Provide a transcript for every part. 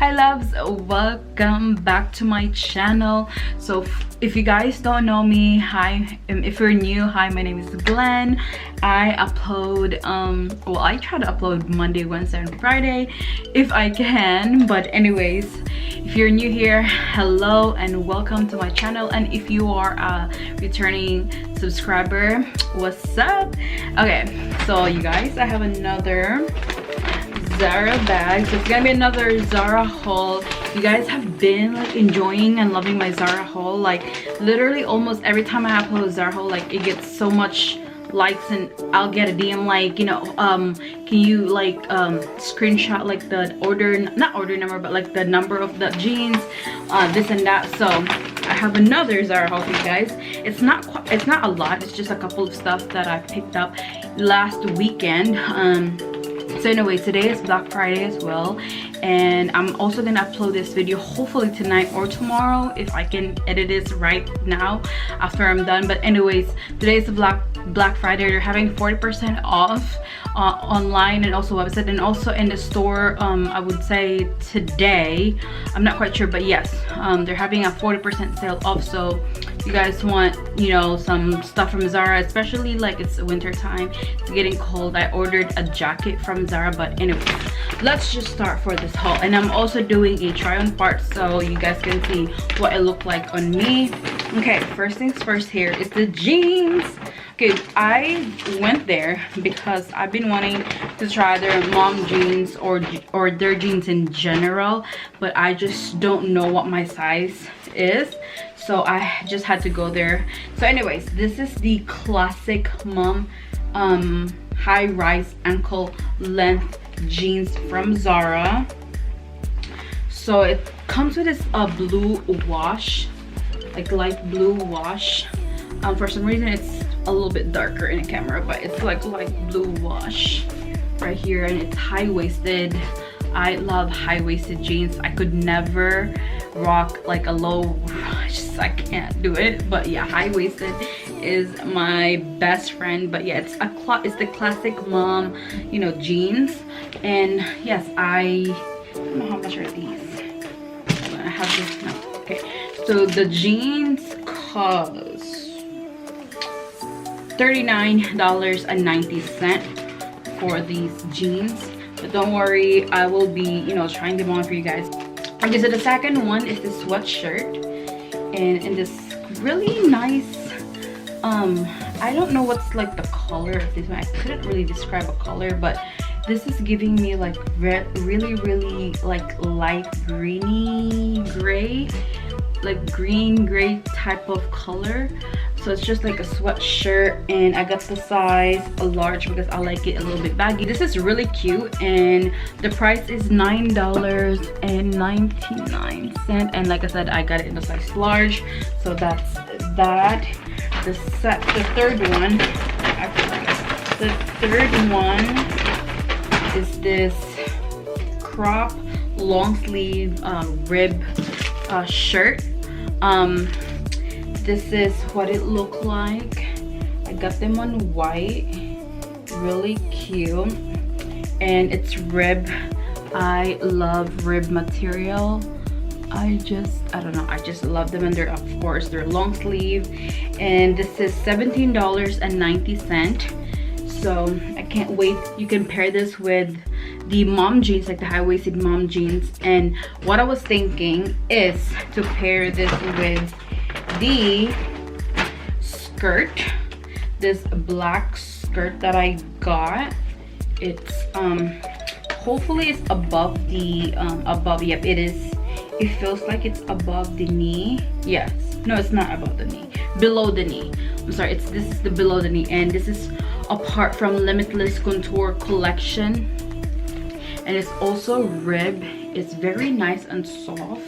Hi loves, welcome back to my channel. So if you guys don't know me, hi. If you're new, hi, my name is Glenn. I upload well, I try to upload Monday, Wednesday and Friday if I can, but anyways, if you're new here, hello and welcome to my channel. And if you are a returning subscriber, what's up? Okay, so you guys, I have another Zara bag. So it's gonna be another Zara haul. You guys have been like enjoying and loving my Zara haul. Like literally almost every time I upload a Zara haul, like it gets so much likes, and I'll get a DM like, you know, can you like screenshot like the not order number, but like the number of the jeans, this and that. So I have another Zara haul for you guys. It's not a lot, it's just a couple of stuff that I picked up last weekend. So anyways, today is Black Friday as well, and I'm also gonna upload this video hopefully tonight or tomorrow if I can edit this right now after I'm done. But anyways, today is Black Friday. They're having 40% off online and also website and also in the store. I would say today, I'm not quite sure, but yes, they're having a 40% sale off. So if you guys want, you know, some stuff from Zara, especially like it's winter time, it's getting cold. I ordered a jacket from Zara, but anyway, let's just start for this haul. And I'm also doing a try on part so you guys can see what it looked like on me. Okay, first things first, here is the jeans. Okay, I went there because I've been wanting to try their mom jeans or their jeans in general, but I just don't know what my size is, so I just had to go there. So anyways, this is the classic mom high rise ankle length jeans from Zara. So it comes with this blue wash, like light blue wash. For some reason it's a little bit darker in the camera, but it's like light blue wash right here, and it's high-waisted. I love high-waisted jeans. I could never rock like a low, I can't do it. But yeah, high-waisted is my best friend. But yeah, it's the classic mom, you know, jeans. And yes, I don't know how much are these. I have this now. Okay, so the jeans cost $39.90 for these jeans, but don't worry, I will be, you know, trying them on for you guys. Okay, so the second one is this sweatshirt, and in this really nice I don't know what's like the color of this one. I couldn't really describe a color, but this is giving me like really like light greeny gray, like green gray type of color. So it's just like a sweatshirt, and I got the size a large because I like it a little bit baggy. This is really cute, and the price is $9.99, and like I said, I got it in the size large. So that's that. The third one is this crop long sleeve rib shirt. This is what it looked like. I got them on white, really cute, and it's rib. I love rib material. I don't know, I just love them. And they're, of course, they're long sleeve, and this is $17.90. so I can't wait. You can pair this with the mom jeans, like the high-waisted mom jeans. And what I was thinking is to pair this with the skirt, this black skirt that I got. It's hopefully it's above the yep, it is. It feels like it's above the knee. Yes, no, it's not above the knee, below the knee. I'm sorry, this is the below the knee, and this is apart from Limitless Couture collection, and it's also rib. It's very nice and soft.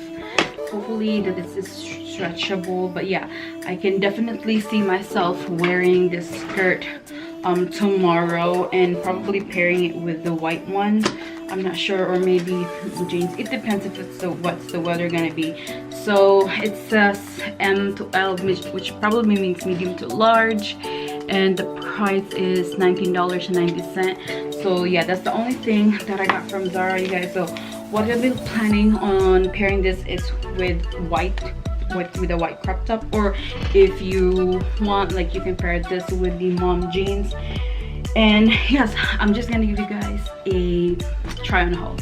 Hopefully that this is stretchable, but yeah, I can definitely see myself wearing this skirt tomorrow, and probably pairing it with the white one. I'm not sure, or maybe jeans. It depends if it's what's the weather gonna be. So it says M to L, which probably means medium to large, and the price is $19.90. So yeah, that's the only thing that I got from Zara, you guys. So what I've been planning on pairing this is with with a white crop top, or if you want, like, you can pair this with the mom jeans. And yes, I'm just gonna give you guys a try on haul.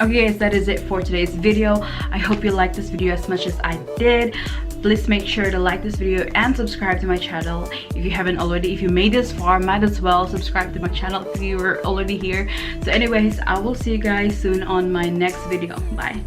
Okay guys, that is it for today's video. I hope you liked this video as much as I did. Please make sure to like this video and subscribe to my channel if you haven't already. If you made this far, might as well subscribe to my channel if you were already here. So anyways, I will see you guys soon on my next video. Bye.